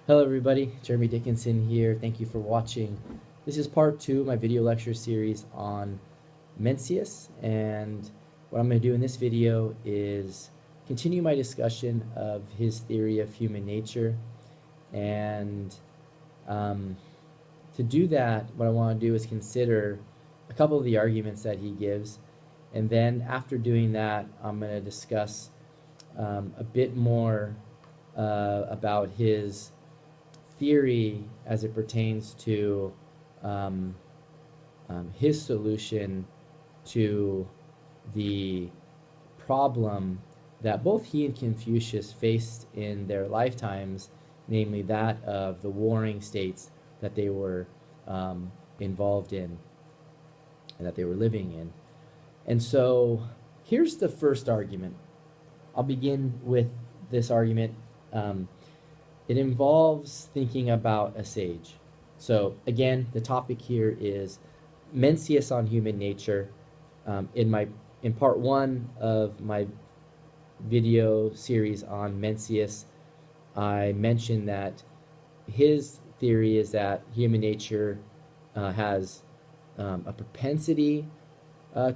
Hello everybody, Jeremy Dickinson here. Thank you for watching. This is part 2 of my video lecture series on Mencius, and what I'm going to do in this video is continue my discussion of his theory of human nature. And to do that, what I want to do is consider a couple of the arguments that he gives, and then after doing that I'm going to discuss a bit more about his theory as it pertains to his solution to the problem that both he and Confucius faced in their lifetimes, namely that of the warring states that they were involved in and that they were living in. And so here's the first argument. I'll begin with this argument. It involves thinking about a sage. So again, the topic here is Mencius on human nature. In part 1 of my video series on Mencius, I mentioned that his theory is that human nature has a propensity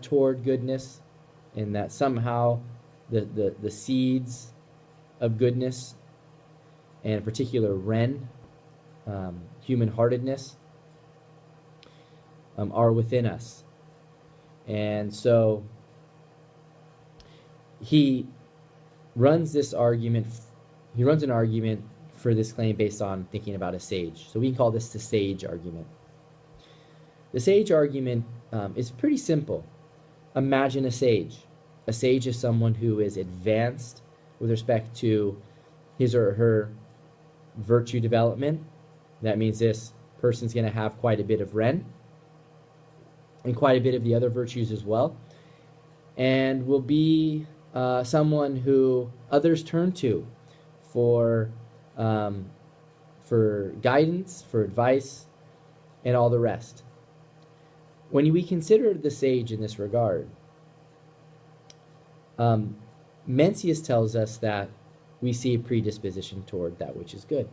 toward goodness, and that somehow the seeds of goodness, and in particular human-heartedness, are within us. And so he runs an argument for this claim based on thinking about a sage. So we can call this the sage argument. The sage argument is pretty simple. Imagine a sage. A sage is someone who is advanced with respect to his or her virtue development. That means this person's going to have quite a bit of Ren and quite a bit of the other virtues as well, and will be someone who others turn to for guidance, for advice, and all the rest. When we consider the sage in this regard, Mencius tells us that we see a predisposition toward that which is good,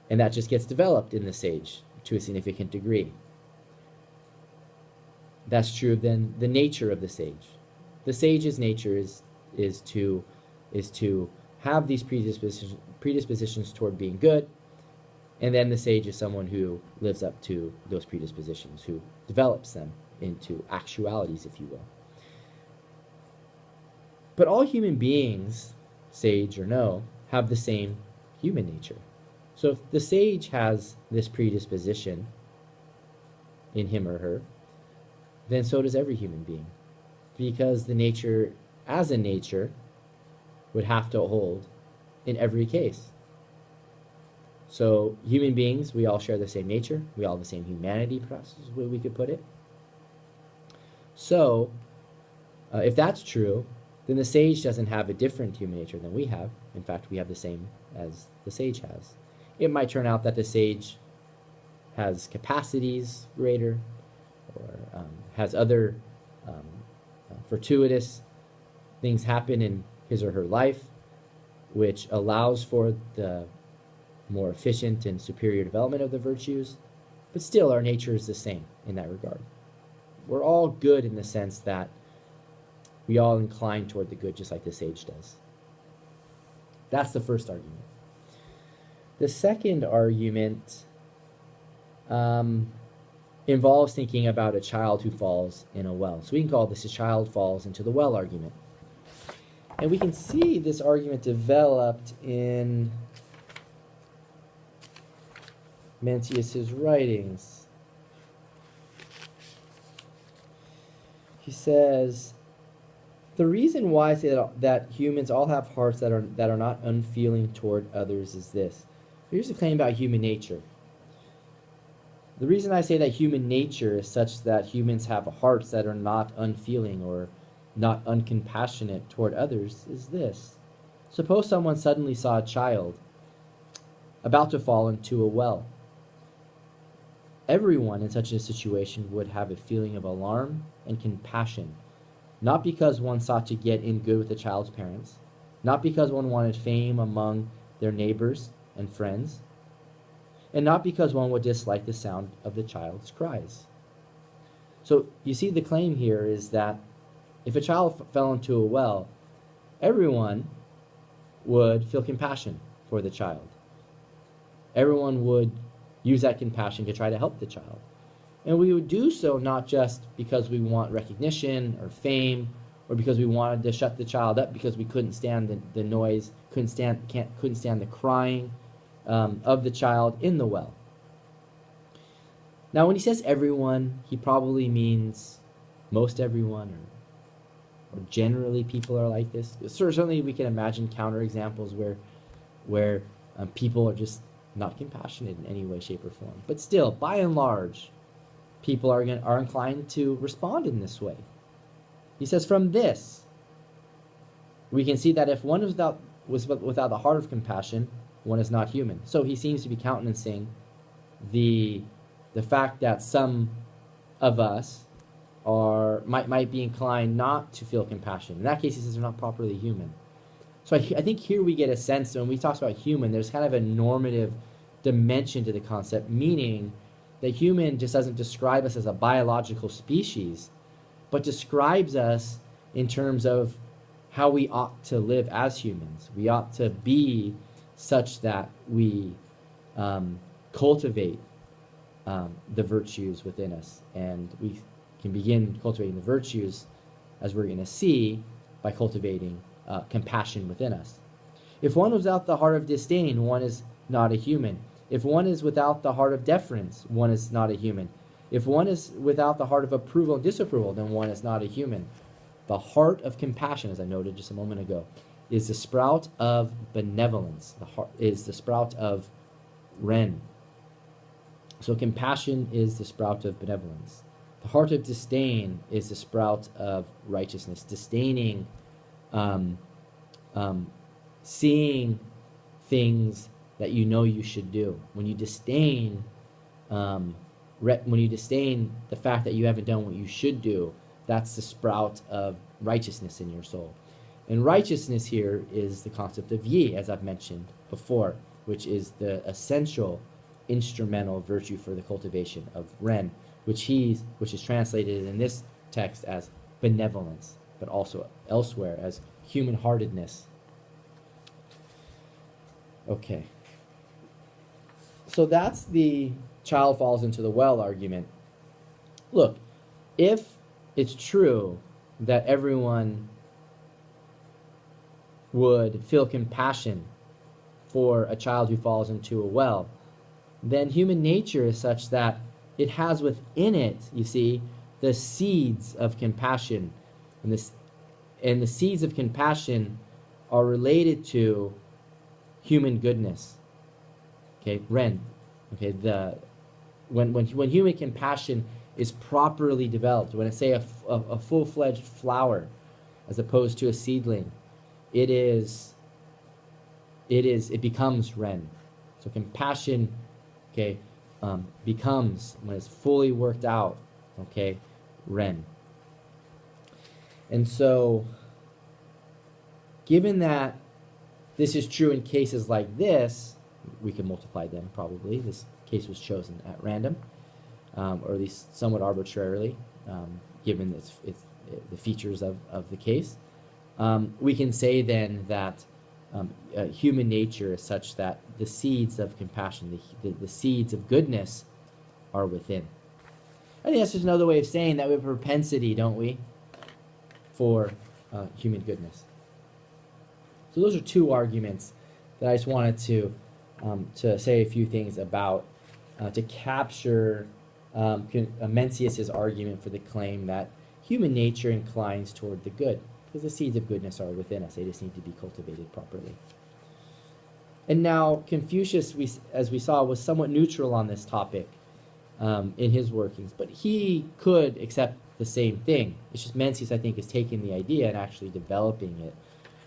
and that just gets developed in the sage to a significant degree. That's true of then the nature of the sage. The sage's nature is to have these predispositions toward being good, and then the sage is someone who lives up to those predispositions, who develops them into actualities, if you will. But all human beings, sage or no, have the same human nature. So if the sage has this predisposition in him or her, then so does every human being, because the nature as a nature would have to hold in every case. So human beings, we all share the same nature, we all have the same humanity, perhaps is the way we could put it. So if that's true, then the sage doesn't have a different human nature than we have. In fact, we have the same as the sage has. It might turn out that the sage has capacities greater, or has other fortuitous things happen in his or her life, which allows for the more efficient and superior development of the virtues. But still, our nature is the same in that regard. We're all good in the sense that we all incline toward the good, just like the sage does. That's the first argument. The second argument involves thinking about a child who falls in a well. So we can call this a child falls into the well argument. And we can see this argument developed in Mencius's writings. He says, the reason why I say that humans all have hearts that are not unfeeling toward others is this. Here's a claim about human nature. The reason I say that human nature is such that humans have hearts that are not unfeeling or not uncompassionate toward others is this. Suppose someone suddenly saw a child about to fall into a well. Everyone in such a situation would have a feeling of alarm and compassion, not because one sought to get in good with the child's parents, not because one wanted fame among their neighbors, and friends, and not because one would dislike the sound of the child's cries. So you see, the claim here is that if a child fell into a well, everyone would feel compassion for the child. Everyone would use that compassion to try to help the child. And we would do so not just because we want recognition or fame, or because we wanted to shut the child up because we couldn't stand the noise, couldn't stand the crying of the child in the well. Now, when he says everyone, he probably means most everyone, or generally people are like this. Certainly, we can imagine counterexamples where people are just not compassionate in any way, shape, or form. But still, by and large, people are inclined to respond in this way. He says, from this, we can see that if one was without the heart of compassion, one is not human. So he seems to be countenancing the fact that some of us might be inclined not to feel compassion. In that case, he says they're not properly human. So I think here we get a sense, when we talk about human, there's kind of a normative dimension to the concept, meaning that human just doesn't describe us as a biological species, but describes us in terms of how we ought to live as humans. We ought to be such that we cultivate the virtues within us, and we can begin cultivating the virtues, as we're going to see, by cultivating compassion within us. If one is without the heart of disdain, one is not a human. If one is without the heart of deference, one is not a human. If one is without the heart of approval and disapproval, then one is not a human. The heart of compassion, as I noted just a moment ago, is the sprout of benevolence. The heart is the sprout of Ren. So compassion is the sprout of benevolence. The heart of disdain is the sprout of righteousness. Disdaining, seeing things that you know you should do. When you disdain the fact that you haven't done what you should do, that's the sprout of righteousness in your soul. And righteousness here is the concept of yi, as I've mentioned before, which is the essential instrumental virtue for the cultivation of Ren, which is translated in this text as benevolence, but also elsewhere as human-heartedness. Okay. So that's the child falls into the well argument. Look, if it's true that everyone would feel compassion for a child who falls into a well, then human nature is such that it has within it, you see, the seeds of compassion. And the seeds of compassion are related to human goodness. Okay, Ren. Okay, when human compassion is properly developed, when it's, say, a full-fledged flower as opposed to a seedling, it becomes Ren. So compassion, okay, becomes, when it's fully worked out, okay, Ren. And so, given that this is true in cases like this, we can multiply them probably. This case was chosen at random, or at least somewhat arbitrarily, given the features of the case. We can say then that human nature is such that the seeds of compassion, the seeds of goodness are within. I think that's just another way of saying that we have a propensity, don't we, for human goodness. So those are two arguments that I just wanted to say a few things about, to capture Mencius's argument for the claim that human nature inclines toward the good, because the seeds of goodness are within us. They just need to be cultivated properly. And now Confucius, as we saw, was somewhat neutral on this topic in his workings, but he could accept the same thing. It's just Mencius, I think, is taking the idea and actually developing it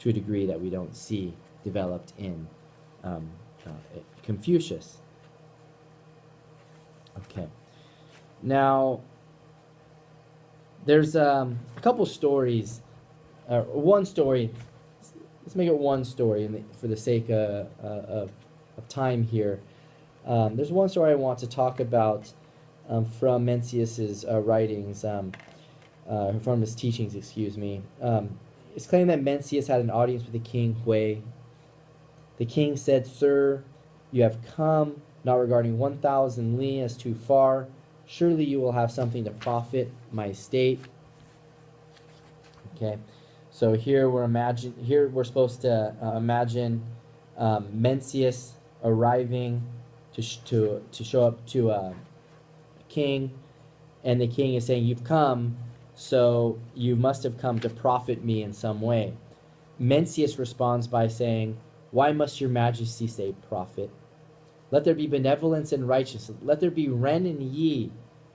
to a degree that we don't see developed in Confucius. Okay. Now, there's a couple stories, one story. Let's make it one story for the sake of of time here. There's one story I want to talk about from Mencius's writings, from his teachings, excuse me. It's claimed that Mencius had an audience with the king Hui. The king said, "Sir, you have come, not regarding 1,000 li as too far. Surely you will have something to profit my estate." Okay, so here we're supposed to imagine Mencius arriving to show up to a king, and the king is saying, "You've come, so you must have come to profit me in some way." Mencius responds by saying, "Why must your majesty say profit? Let there be benevolence and righteousness. Let there be ren and yi,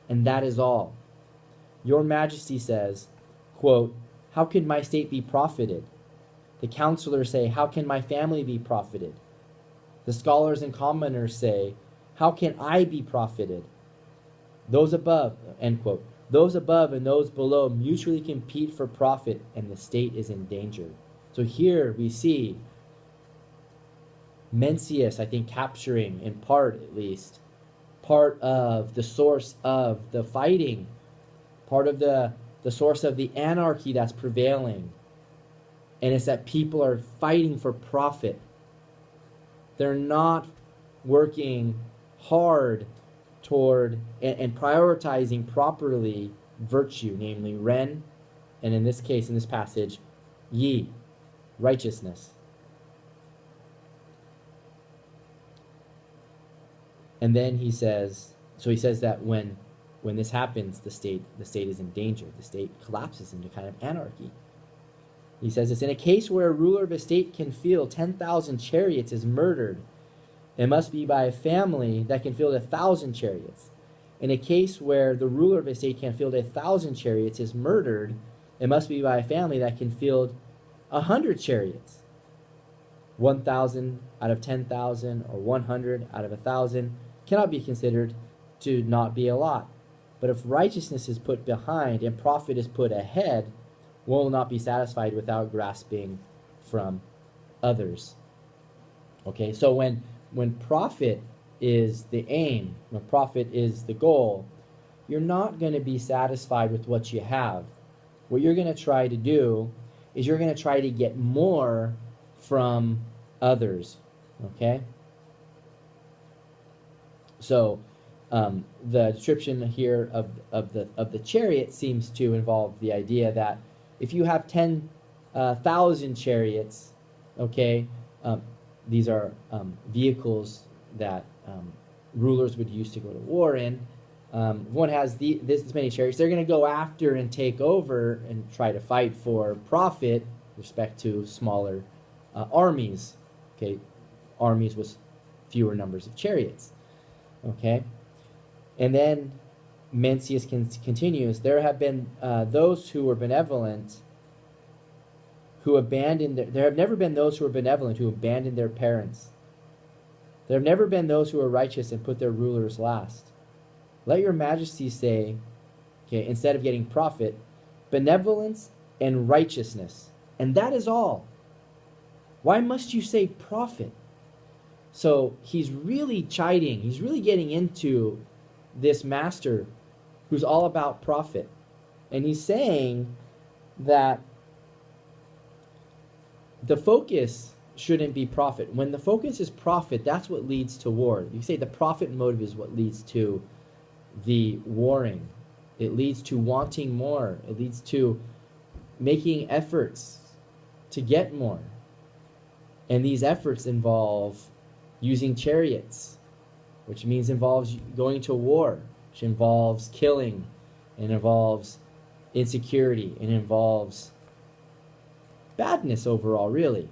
and that is all. Your majesty says, quote, 'How can my state be profited?' The counselors say, 'How can my family be profited?' The scholars and commoners say, 'How can I be profited?' Those above," end quote, "those above and those below mutually compete for profit, and the state is in danger." So here we see Mencius, I think, capturing, in part at least, part of the source of the fighting, part of the source of the anarchy that's prevailing. And it's that people are fighting for profit. They're not working hard toward and prioritizing properly virtue, namely ren, and in this case, in this passage, yi, righteousness. And then he says that when this happens, the state is in danger. The state collapses into kind of anarchy. He says this: "In a case where a ruler of a state can field 10,000 chariots is murdered, it must be by a family that can field 1,000 chariots. In a case where the ruler of a state can field 1,000 chariots is murdered, it must be by a family that can field 100 chariots. 1,000 out of 10,000 or 100 out of 1,000 cannot be considered to not be a lot. But if righteousness is put behind and profit is put ahead, one will not be satisfied without grasping from others." Okay, so when profit is the aim, when profit is the goal, you're not going to be satisfied with what you have. What you're going to try to do is you're going to try to get more from others. Okay? So the description here of the chariot seems to involve the idea that if you have 10,000 chariots, okay, these are vehicles that rulers would use to go to war in. One has this many chariots. They're going to go after and take over and try to fight for profit with respect to smaller armies. Okay, armies with fewer numbers of chariots. Okay, and then Mencius continues. There have been those who were benevolent who abandoned. There have never been those who were benevolent who abandoned their parents. There have never been those who are righteous and put their rulers last. Let your majesty say, okay, instead of getting profit, benevolence and righteousness, and that is all. Why must you say profit? So he's really chiding, he's really getting into this master who's all about profit. And he's saying that the focus shouldn't be profit. When the focus is profit, that's what leads to war. You say the profit motive is what leads to the warring. It leads to wanting more. It leads to making efforts to get more. And these efforts involve using chariots, which means involves going to war, which involves killing, and involves insecurity, and involves badness overall, really.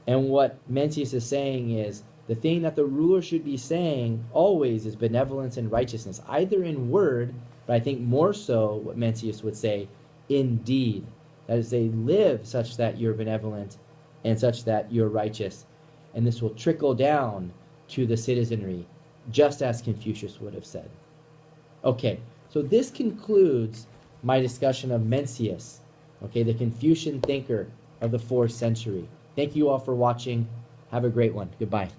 And what Mencius is saying is the thing that the ruler should be saying always is benevolence and righteousness, either in word, but I think more so what Mencius would say, in deed. That is, they live such that you're benevolent and such that you're righteous. And this will trickle down to the citizenry, just as Confucius would have said. Okay, so this concludes my discussion of Mencius, okay, the Confucian thinker of the 4th century. Thank you all for watching. Have a great one. Goodbye.